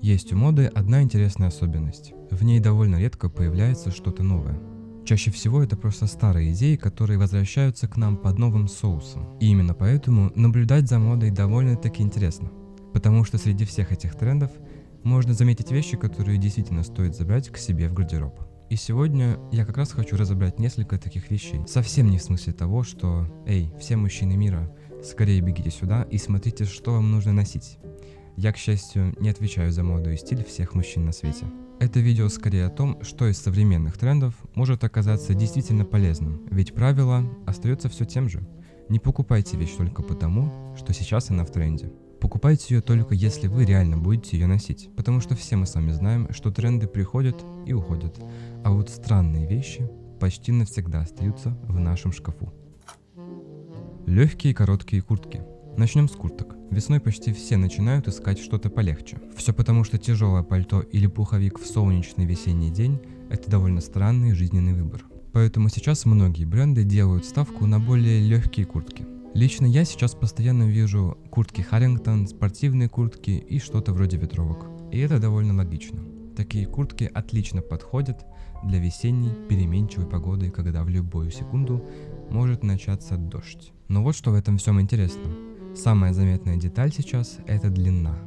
Есть у моды одна интересная особенность. В ней довольно редко появляется что-то новое. Чаще всего это просто старые идеи, которые возвращаются к нам под новым соусом. И именно поэтому наблюдать за модой довольно-таки интересно. Потому что среди всех этих трендов можно заметить вещи, которые действительно стоит забрать к себе в гардероб. И сегодня я как раз хочу разобрать несколько таких вещей. Совсем не в смысле того, что «Эй, все мужчины мира, скорее бегите сюда и смотрите, что вам нужно носить». Я, к счастью, не отвечаю за моду и стиль всех мужчин на свете. Это видео скорее о том, что из современных трендов может оказаться действительно полезным, ведь правило остается все тем же. Не покупайте вещь только потому, что сейчас она в тренде. Покупайте ее только если вы реально будете ее носить, потому что все мы с вами знаем, что тренды приходят и уходят, а вот странные вещи почти навсегда остаются в нашем шкафу. Легкие короткие куртки. Начнем с курток. Весной почти все начинают искать что-то полегче. Все потому, что тяжелое пальто или пуховик в солнечный весенний день – это довольно странный жизненный выбор. Поэтому сейчас многие бренды делают ставку на более легкие куртки. Лично я сейчас постоянно вижу куртки Harrington, спортивные куртки и что-то вроде ветровок. И это довольно логично. Такие куртки отлично подходят для весенней переменчивой погоды, когда в любую секунду может начаться дождь. Но вот что в этом всем интересно. Самая заметная деталь сейчас – это длина.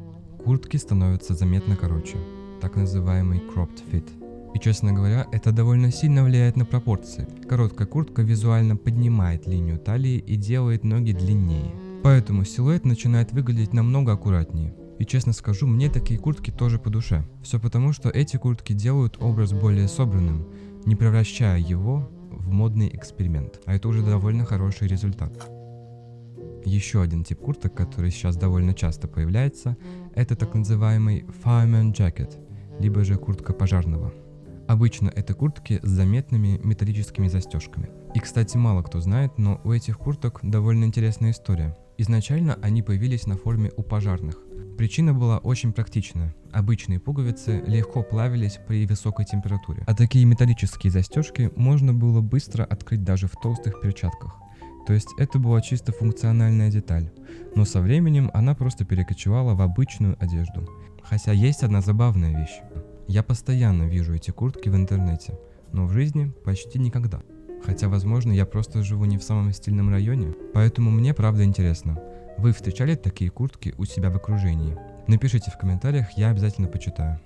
Куртки становятся заметно короче, так называемый cropped fit. И, честно говоря, это довольно сильно влияет на пропорции. Короткая куртка визуально поднимает линию талии и делает ноги длиннее. Поэтому силуэт начинает выглядеть намного аккуратнее. И честно скажу, мне такие куртки тоже по душе. Все потому, что эти куртки делают образ более собранным, не превращая его в модный эксперимент. А это уже довольно хороший результат. Еще один тип курток, который сейчас довольно часто появляется, это так называемый fireman jacket, либо же куртка пожарного. Обычно это куртки с заметными металлическими застежками. И, кстати, мало кто знает, но у этих курток довольно интересная история. Изначально они появились на форме у пожарных. Причина была очень практичная. Обычные пуговицы легко плавились при высокой температуре, а такие металлические застежки можно было быстро открыть даже в толстых перчатках. То есть это была чисто функциональная деталь, но со временем она просто перекочевала в обычную одежду. Хотя есть одна забавная вещь. Я постоянно вижу эти куртки в интернете, но в жизни почти никогда. Хотя, возможно, я просто живу не в самом стильном районе, поэтому мне правда интересно. Вы встречали такие куртки у себя в окружении? Напишите в комментариях, я обязательно почитаю.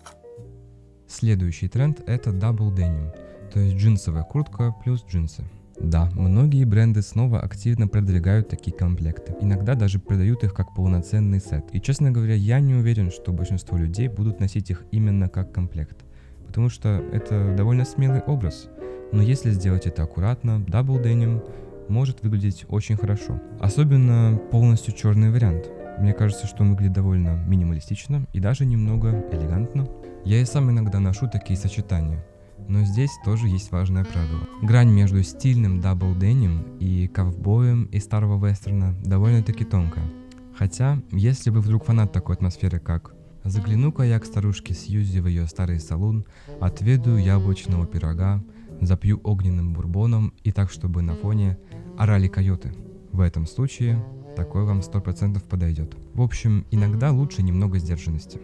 Следующий тренд – это double denim, то есть джинсовая куртка плюс джинсы. Да, многие бренды снова активно продвигают такие комплекты. Иногда даже продают их как полноценный сет. И, честно говоря, я не уверен, что большинство людей будут носить их именно как комплект. Потому что это довольно смелый образ. Но если сделать это аккуратно, double denim может выглядеть очень хорошо. Особенно полностью черный вариант. Мне кажется, что он выглядит довольно минималистично и даже немного элегантно. Я и сам иногда ношу такие сочетания. Но здесь тоже есть важное правило. Грань между стильным double denim и ковбоем из старого вестерна довольно-таки тонкая. Хотя, если вы вдруг фанат такой атмосферы, как «Загляну-ка я к старушке Сьюзи в ее старый салон, отведаю яблочного пирога, запью огненным бурбоном и так, чтобы на фоне орали койоты», в этом случае такой вам 100% подойдет. В общем, иногда лучше немного сдержанности.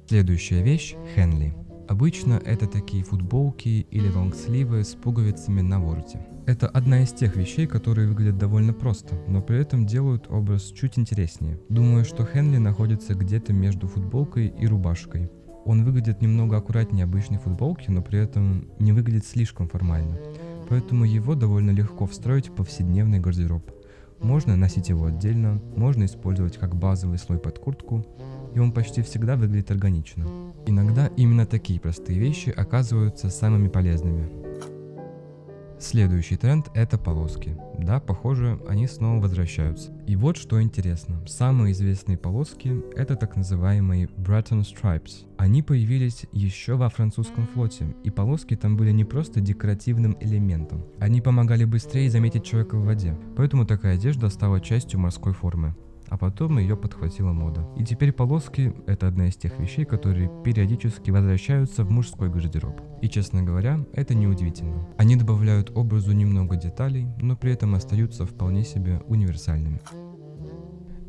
Следующая вещь – Henley. Обычно это такие футболки или лонгсливы с пуговицами на вороте. Это одна из тех вещей, которые выглядят довольно просто, но при этом делают образ чуть интереснее. Думаю, что Henley находится где-то между футболкой и рубашкой. Он выглядит немного аккуратнее обычной футболки, но при этом не выглядит слишком формально. Поэтому его довольно легко встроить в повседневный гардероб. Можно носить его отдельно, можно использовать как базовый слой под куртку, и он почти всегда выглядит органично. Иногда именно такие простые вещи оказываются самыми полезными. Следующий тренд – это полоски. Да, похоже, они снова возвращаются. И вот что интересно. Самые известные полоски – это так называемые Breton Stripes. Они появились еще во французском флоте, и полоски там были не просто декоративным элементом. Они помогали быстрее заметить человека в воде, поэтому такая одежда стала частью морской формы. А потом ее подхватила мода. И теперь полоски – это одна из тех вещей, которые периодически возвращаются в мужской гардероб. И, честно говоря, это неудивительно. Они добавляют образу немного деталей, но при этом остаются вполне себе универсальными.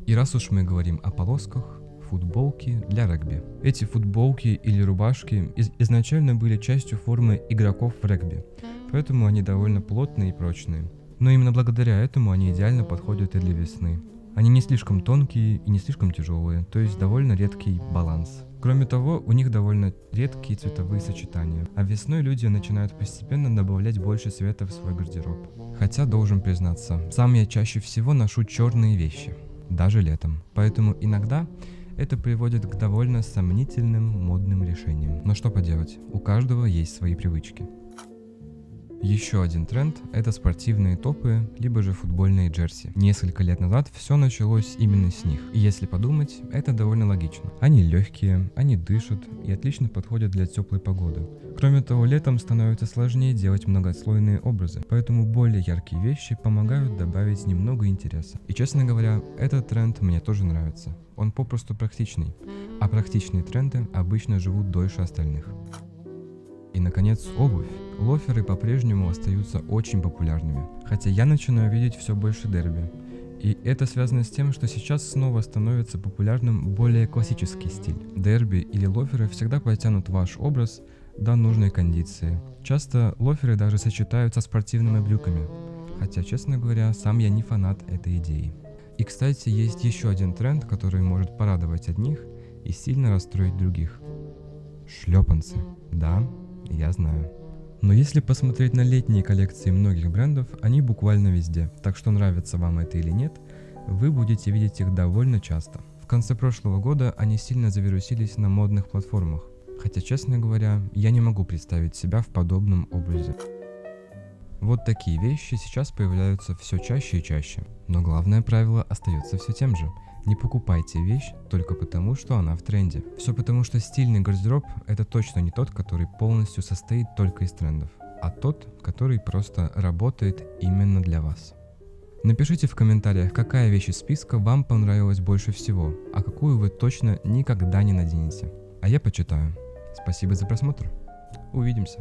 И раз уж мы говорим о полосках, футболки для регби. Эти футболки или рубашки изначально были частью формы игроков в регби, поэтому они довольно плотные и прочные. Но именно благодаря этому они идеально подходят и для весны. Они не слишком тонкие и не слишком тяжелые, то есть довольно редкий баланс. Кроме того, у них довольно редкие цветовые сочетания, а весной люди начинают постепенно добавлять больше цвета в свой гардероб. Хотя, должен признаться, сам я чаще всего ношу черные вещи, даже летом, поэтому иногда это приводит к довольно сомнительным модным решениям. Но что поделать, у каждого есть свои привычки. Еще один тренд – это спортивные топы, либо же футбольные джерси. Несколько лет назад все началось именно с них. И если подумать, это довольно логично. Они легкие, они дышат и отлично подходят для теплой погоды. Кроме того, летом становится сложнее делать многослойные образы, поэтому более яркие вещи помогают добавить немного интереса. И честно говоря, этот тренд мне тоже нравится. Он попросту практичный, а практичные тренды обычно живут дольше остальных. И, наконец, обувь. Лоферы по-прежнему остаются очень популярными, хотя я начинаю видеть все больше дерби. И это связано с тем, что сейчас снова становится популярным более классический стиль. Дерби или лоферы всегда потянут ваш образ до нужной кондиции. Часто лоферы даже сочетаются с спортивными брюками, хотя, честно говоря, сам я не фанат этой идеи. И, кстати, есть еще один тренд, который может порадовать одних и сильно расстроить других. Шлепанцы. Да, я знаю. Но если посмотреть на летние коллекции многих брендов, они буквально везде, так что нравится вам это или нет, вы будете видеть их довольно часто. В конце прошлого года они сильно завирусились на модных платформах, хотя, честно говоря, я не могу представить себя в подобном образе. Вот такие вещи сейчас появляются все чаще и чаще, но главное правило остается все тем же. Не покупайте вещь только потому, что она в тренде. Все потому, что стильный гардероб – это точно не тот, который полностью состоит только из трендов, а тот, который просто работает именно для вас. Напишите в комментариях, какая вещь из списка вам понравилась больше всего, а какую вы точно никогда не наденете. А я почитаю. Спасибо за просмотр. Увидимся.